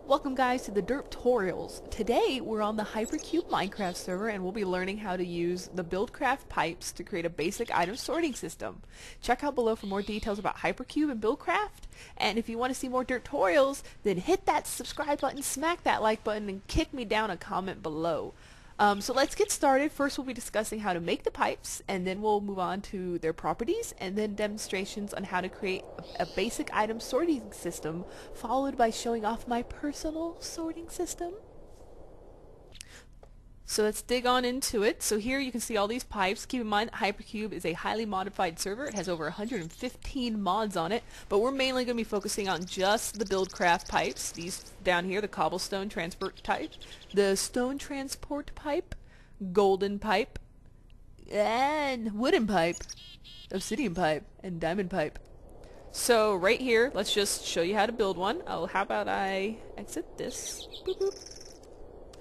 Welcome guys to the Derptorials. Today we're on the HyperQube Minecraft server and we'll be learning how to use the BuildCraft pipes to create a basic item sorting system. Check out below for more details about HyperQube and BuildCraft, and if you want to see more Derptorials, then hit that subscribe button, smack that like button, and kick me down a comment below. So let's get started. First we'll be discussing how to make the pipes, and then we'll move on to their properties, and then demonstrations on how to create a basic item sorting system, followed by showing off my personal sorting system. So let's dig on into it. So here you can see all these pipes. Keep in mind that HyperQube is a highly modified server. It has over 115 mods on it, but we're mainly going to be focusing on just the BuildCraft pipes. These down here, the cobblestone transport type, the stone transport pipe, golden pipe, and wooden pipe, obsidian pipe, and diamond pipe. So right here, let's just show you how to build one. Oh, how about I exit this? Boop, boop.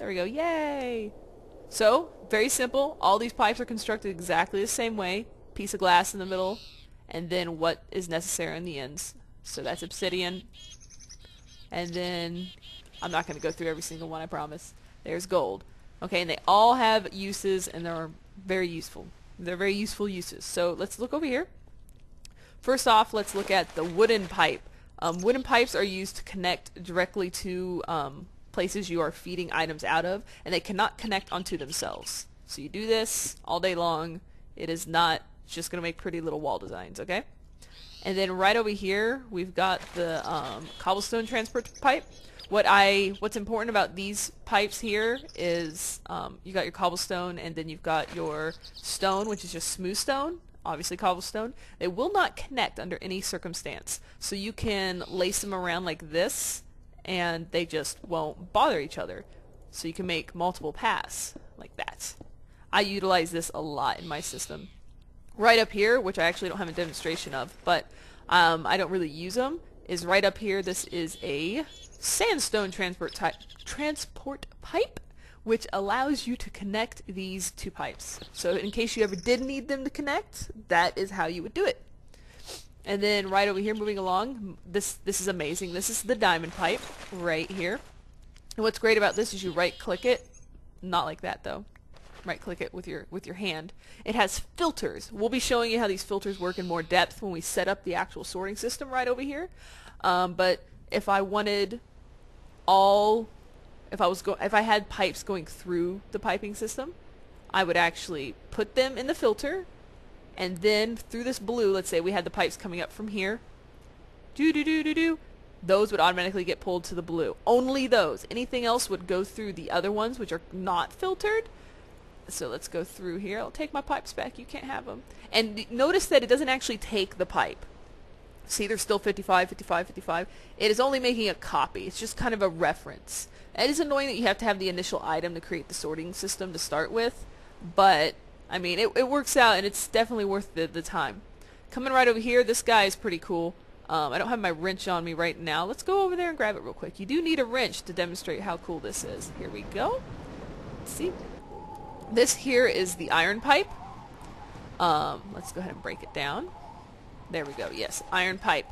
There we go. Yay! So, very simple. All these pipes are constructed exactly the same way. Piece of glass in the middle, and then what is necessary on the ends. So that's obsidian. And then, I'm not going to go through every single one, I promise. There's gold. Okay, and they all have uses, and they're very useful. They're very useful uses. So, let's look over here. First off, let's look at the wooden pipe. Wooden pipes are used to connect directly to places you are feeding items out of, and they cannot connect onto themselves. So you do this all day long. It is not just going to make pretty little wall designs, okay? And then right over here, we've got the cobblestone transport pipe. What's important about these pipes here is you got your cobblestone, and then you've got your stone, which is just smooth stone, obviously cobblestone. They will not connect under any circumstance. So you can lace them around like this, and they just won't bother each other. So you can make multiple paths like that. I utilize this a lot in my system. Right up here, which I actually don't have a demonstration of, but I don't really use them, is right up here. This is a sandstone transport pipe, which allows you to connect these two pipes. So in case you ever did need them to connect, that is how you would do it. And then right over here, moving along, this is amazing. This is the diamond pipe right here. And what's great about this is you right-click it, not like that though. Right-click it with your hand. It has filters. We'll be showing you how these filters work in more depth when we set up the actual sorting system right over here. But if I wanted if I had pipes going through the piping system, I would actually put them in the filter. And then through this blue, let's say we had the pipes coming up from here, those would automatically get pulled to the blue. Only those. Anything else would go through the other ones, which are not filtered. So let's go through here. I'll take my pipes back. You can't have them. And notice that it doesn't actually take the pipe. See, there's still 55, 55, 55. It is only making a copy. It's just kind of a reference. It is annoying that you have to have the initial item to create the sorting system to start with, but I mean, it works out, and it's definitely worth the time. Coming right over here, this guy is pretty cool. I don't have my wrench on me right now. Let's go over there and grab it real quick. You do need a wrench to demonstrate how cool this is. Here we go. Let's see. This here is the iron pipe. Let's go ahead and break it down. There we go. Yes, iron pipe.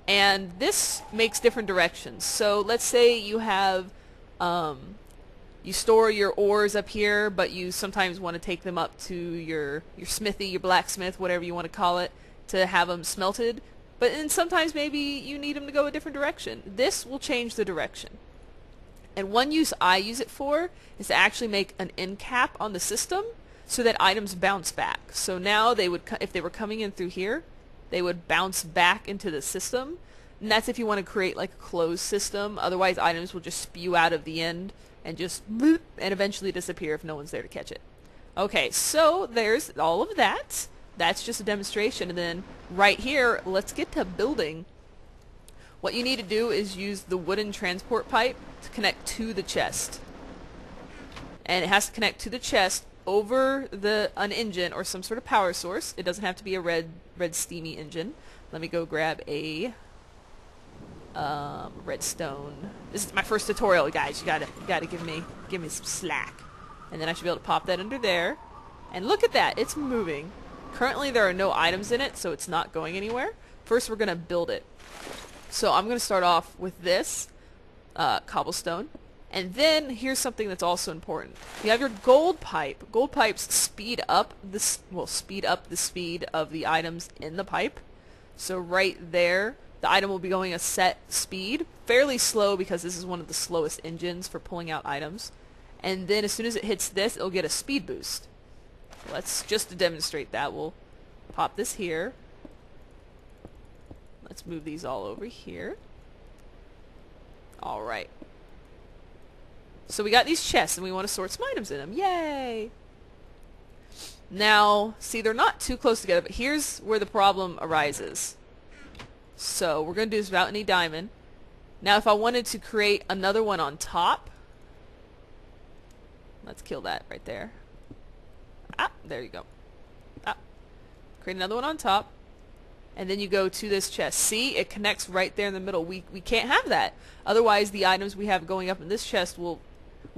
And this makes different directions. So let's say you have you store your ores up here, but you sometimes want to take them up to your smithy, your blacksmith, whatever you want to call it, to have them smelted. But then sometimes maybe you need them to go a different direction. This will change the direction. And one use I use it for is to actually make an end cap on the system so that items bounce back. So now they would, if they were coming in through here, they would bounce back into the system. And that's if you want to create like a closed system. Otherwise, items will just spew out of the end and just boop, and eventually disappear if no one's there to catch it. Okay, so there's all of that. That's just a demonstration. And then right here, let's get to building. What you need to do is use the wooden transport pipe to connect to the chest. And it has to connect to the chest over an engine or some sort of power source. It doesn't have to be a red steamy engine. Let me go grab a redstone. This is my first tutorial, guys. You gotta give me some slack. And then I should be able to pop that under there. And look at that, it's moving. Currently there are no items in it, so it's not going anywhere. First we're gonna build it. So I'm gonna start off with this. cobblestone. And then here's something that's also important. You have your gold pipe. Gold pipes speed up the speed of the items in the pipe. So right there, the item will be going a set speed, fairly slow because this is one of the slowest engines for pulling out items. And then as soon as it hits this, it'll get a speed boost. Let's just to demonstrate that, we'll pop this here. Let's move these all over here. Alright. So we got these chests and we want to sort some items in them. Yay! Now, see, they're not too close together, but here's where the problem arises. So we're going to do this without any diamond. Now if I wanted to create another one on top, let's kill that right there. Ah, there you go. Ah. Create another one on top. And then you go to this chest. See, it connects right there in the middle. We can't have that. Otherwise, the items we have going up in this chest will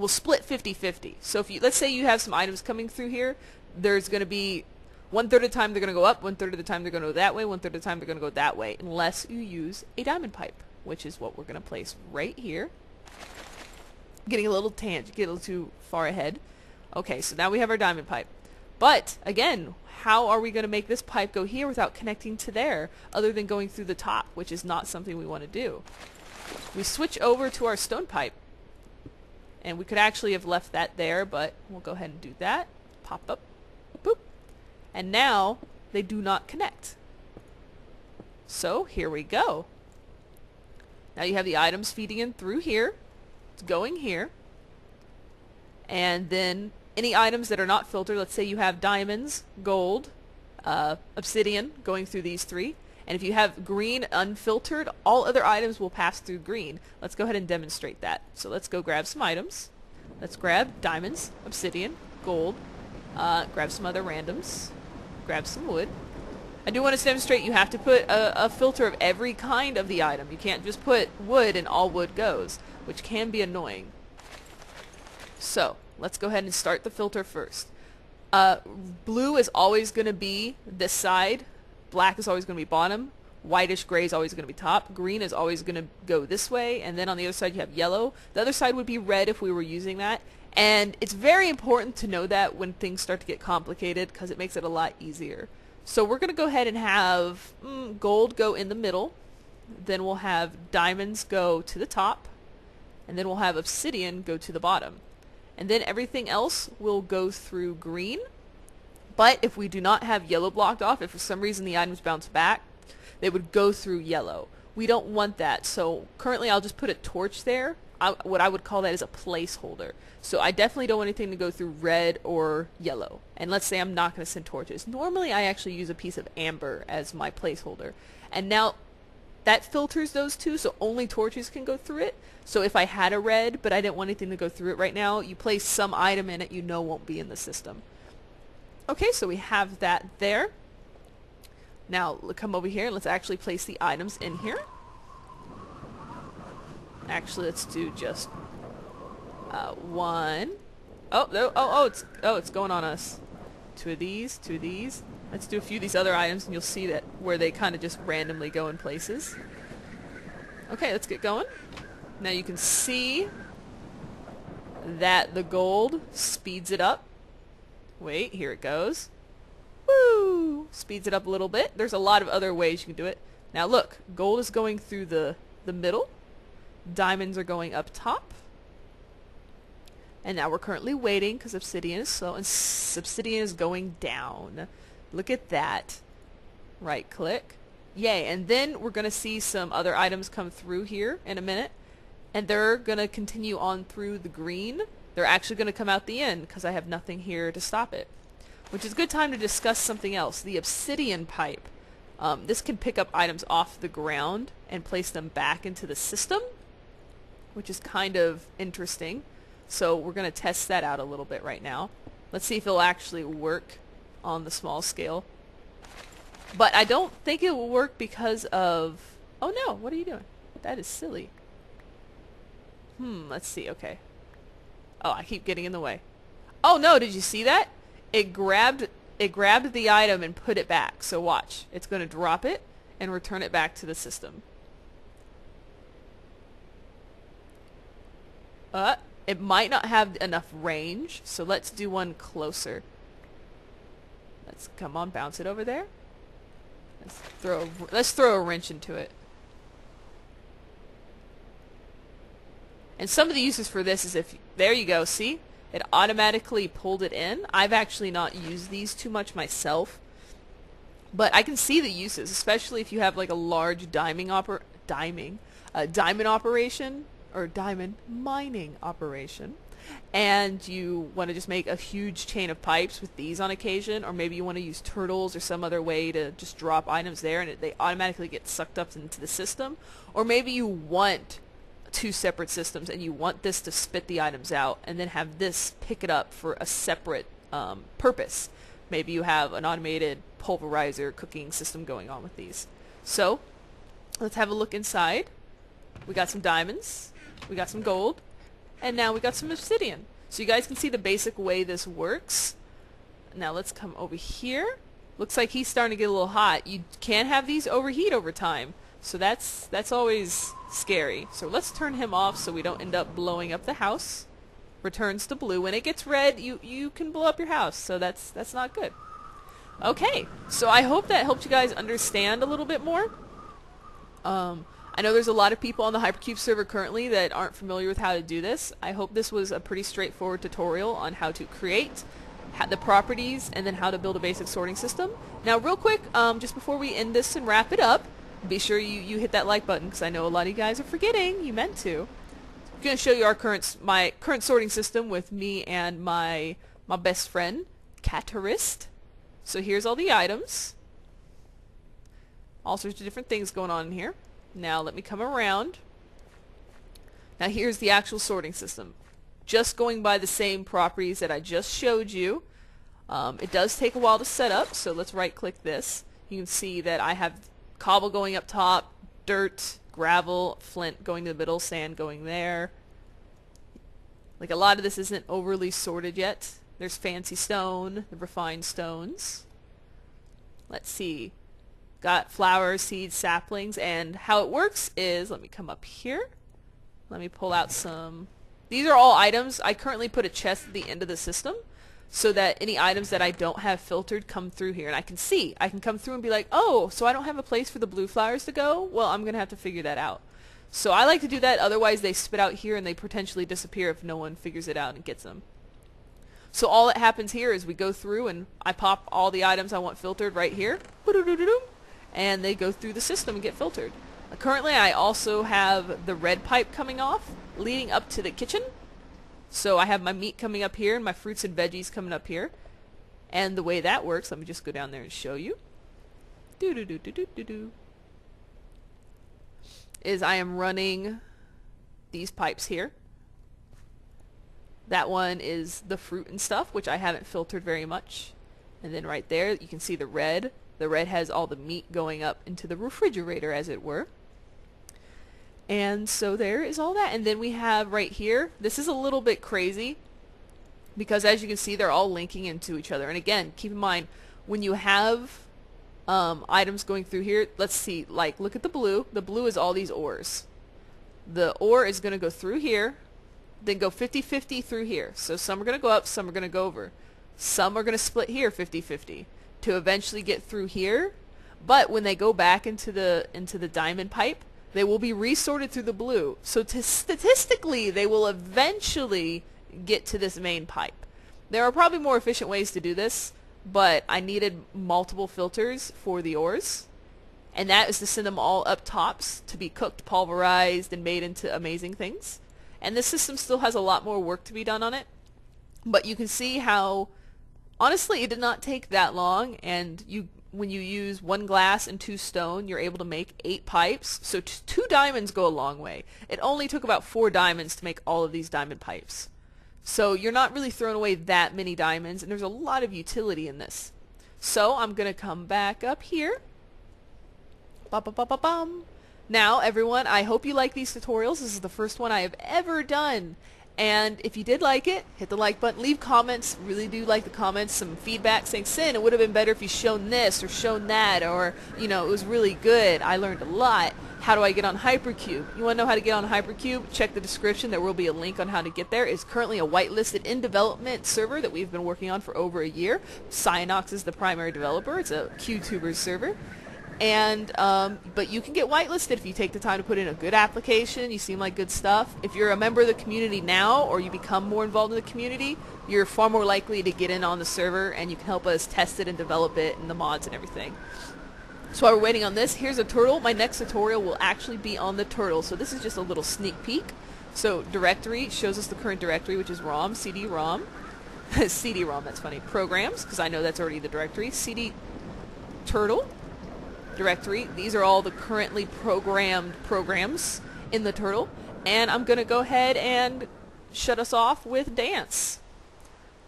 split 50-50. So if you, let's say you have some items coming through here, there's going to be 1/3 of the time they're going to go up, 1/3 of the time they're going to go that way, 1/3 of the time they're going to go that way, unless you use a diamond pipe, which is what we're going to place right here. Getting a little tangent, get a little too far ahead. Okay, so now we have our diamond pipe. But, again, how are we going to make this pipe go here without connecting to there, other than going through the top, which is not something we want to do. We switch over to our stone pipe. And we could actually have left that there, but we'll go ahead and do that. Pop up. Boop. And now, they do not connect. So, here we go. Now you have the items feeding in through here. It's going here. And then any items that are not filtered, let's say you have diamonds, gold, obsidian going through these three. And if you have green unfiltered, all other items will pass through green. Let's go ahead and demonstrate that. So let's go grab some items. Let's grab diamonds, obsidian, gold, grab some other randoms, grab some wood. I do want to demonstrate you have to put a filter of every kind of the item. You can't just put wood and all wood goes, which can be annoying. So, let's go ahead and start the filter first. Blue is always going to be this side. Black is always going to be bottom. Whitish gray is always going to be top. Green is always going to go this way. And then on the other side you have yellow. The other side would be red if we were using that. And it's very important to know that when things start to get complicated because it makes it a lot easier. So we're going to go ahead and have gold go in the middle. Then we'll have diamonds go to the top. And then we'll have obsidian go to the bottom. And then everything else will go through green. But if we do not have yellow blocked off, if for some reason the items bounce back, they would go through yellow. We don't want that. So currently I'll just put a torch there. What I would call that is a placeholder. So I definitely don't want anything to go through red or yellow. And let's say I'm not going to send torches. Normally I actually use a piece of amber as my placeholder. And now that filters those two, so only torches can go through it. So if I had a red, but I didn't want anything to go through it right now, you place some item in it you know won't be in the system. Okay, so we have that there. Now, come over here and let's actually place the items in here. Actually, let's do just one. It's going on us. Two of these, two of these. Let's do a few of these other items and you'll see that where they kind of just randomly go in places. Okay, let's get going. Now you can see that the gold speeds it up. Wait, here it goes. Woo! Speeds it up a little bit. There's a lot of other ways you can do it. Now look, gold is going through the middle. Diamonds are going up top. And now we're currently waiting because obsidian is slow and obsidian is going down. Look at that. Right click. Yay. And then we're going to see some other items come through here in a minute. And they're going to continue on through the green. They're actually going to come out the end because I have nothing here to stop it. Which is a good time to discuss something else. The obsidian pipe. This can pick up items off the ground and place them back into the system. Which is kind of interesting. So we're going to test that out a little bit right now. Let's see if it'll actually work on the small scale. But I don't think it will work because of... Oh no, what are you doing? That is silly. Let's see, okay. Oh, I keep getting in the way. Oh no, did you see that? It grabbed the item and put it back. So watch. It's going to drop it and return it back to the system. It might not have enough range, so let's do one closer. Let's, come on, bounce it over there. Let's throw a wrench into it. And some of the uses for this is if, there you go, see? It automatically pulled it in. I've actually not used these too much myself, but I can see the uses, especially if you have like a large diamond operation, or diamond mining operation, and you want to just make a huge chain of pipes with these on occasion, or maybe you want to use turtles or some other way to just drop items there and they automatically get sucked up into the system, or maybe you want two separate systems and you want this to spit the items out and then have this pick it up for a separate purpose. Maybe you have an automated pulverizer cooking system going on with these. So let's have a look inside. We got some diamonds, we got some gold, and now we got some obsidian. So you guys can see the basic way this works. Now let's come over here. Looks like he's starting to get a little hot. You can have these overheat over time, so that's always scary. So let's turn him off so we don't end up blowing up the house. Returns to blue. When it gets red, you can blow up your house, so that's not good. Okay, so I hope that helped you guys understand a little bit more. I know there's a lot of people on the HyperQube server currently that aren't familiar with how to do this. I hope this was a pretty straightforward tutorial on how to create the properties and then how to build a basic sorting system. Now real quick, just before we end this and wrap it up, be sure you hit that like button because I know a lot of you guys are forgetting. You meant to. I'm going to show you my current sorting system with me and my best friend, Catarist. So here's all the items. All sorts of different things going on in here. Now let me come around. Now here's the actual sorting system. Just going by the same properties that I just showed you. It does take a while to set up, so let's right click this. You can see that I have cobble going up top, dirt, gravel, flint going to the middle, sand going there. Like a lot of this isn't overly sorted yet. There's fancy stone, the refined stones. Let's see. Got flowers, seeds, saplings, and how it works is, let me come up here. Let me pull out some. These are all items. I currently put a chest at the end of the system so that any items that I don't have filtered come through here. And I can see. I can come through and be like, oh, so I don't have a place for the blue flowers to go? Well, I'm going to have to figure that out. So I like to do that. Otherwise, they spit out here and they potentially disappear if no one figures it out and gets them. So all that happens here is we go through and I pop all the items I want filtered right here. And they go through the system and get filtered. Currently, I also have the red pipe coming off, leading up to the kitchen. So I have my meat coming up here and my fruits and veggies coming up here. And the way that works, let me just go down there and show you. Is I am running these pipes here. That one is the fruit and stuff, which I haven't filtered very much. And then right there, you can see the red. The red has all the meat going up into the refrigerator, as it were. And so there is all that. And then we have right here, this is a little bit crazy because as you can see, they're all linking into each other. And again, keep in mind, when you have items going through here, let's see, like look at the blue. The blue is all these ores. The ore is going to go through here, then go 50-50 through here. So some are going to go up, some are going to go over. Some are going to split here 50-50. To eventually get through here, but when they go back into the diamond pipe, they will be resorted through the blue. So statistically, they will eventually get to this main pipe. There are probably more efficient ways to do this, but I needed multiple filters for the ores, and that is to send them all up tops to be cooked, pulverized, and made into amazing things. And this system still has a lot more work to be done on it, but you can see how honestly, it did not take that long, and when you use 1 glass and 2 stone, you're able to make 8 pipes, so 2 diamonds go a long way. It only took about 4 diamonds to make all of these diamond pipes. So you're not really throwing away that many diamonds, and there's a lot of utility in this. So I'm going to come back up here. Now, everyone, I hope you like these tutorials. This is the first one I have ever done. And if you did like it, hit the like button, leave comments, really do like the comments, some feedback saying, Sin, it would have been better if you shown this or shown that, or, you know, it was really good, I learned a lot. How do I get on HyperQube? You want to know how to get on HyperQube? Check the description. There will be a link on how to get there. It's currently a whitelisted in development server that we've been working on for over a year. Cyanox is the primary developer. It's a QTubers server. And but you can get whitelisted if you take the time to put in a good application. You seem like good stuff. If you're a member of the community now, or you become more involved in the community, you're far more likely to get in on the server, and you can help us test it and develop it and the mods and everything. So while we're waiting on this, here's a turtle. My next tutorial will actually be on the turtle. So this is just a little sneak peek. So directory shows us the current directory, which is ROM, CD-ROM. CD-ROM, that's funny. Programs, because I know that's already the directory. CD turtle directory. These are all the currently programmed programs in the turtle. And I'm going to go ahead and shut us off with dance.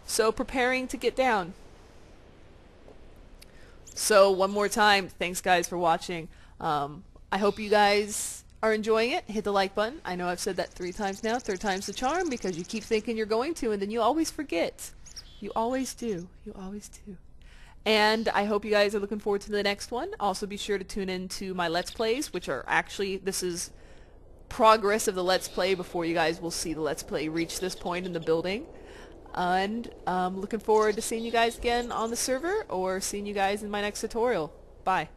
So preparing to get down. So one more time, thanks guys for watching. I hope you guys are enjoying it. Hit the like button. I know I've said that 3 times now. 3rd time's the charm, because you keep thinking you're going to, and then you always forget. You always do. You always do. And I hope you guys are looking forward to the next one. Also be sure to tune in to my Let's Plays, which are actually, this is progress of the Let's Play before you guys will see the Let's Play reach this point in the building. And looking forward to seeing you guys again on the server, or seeing you guys in my next tutorial. Bye.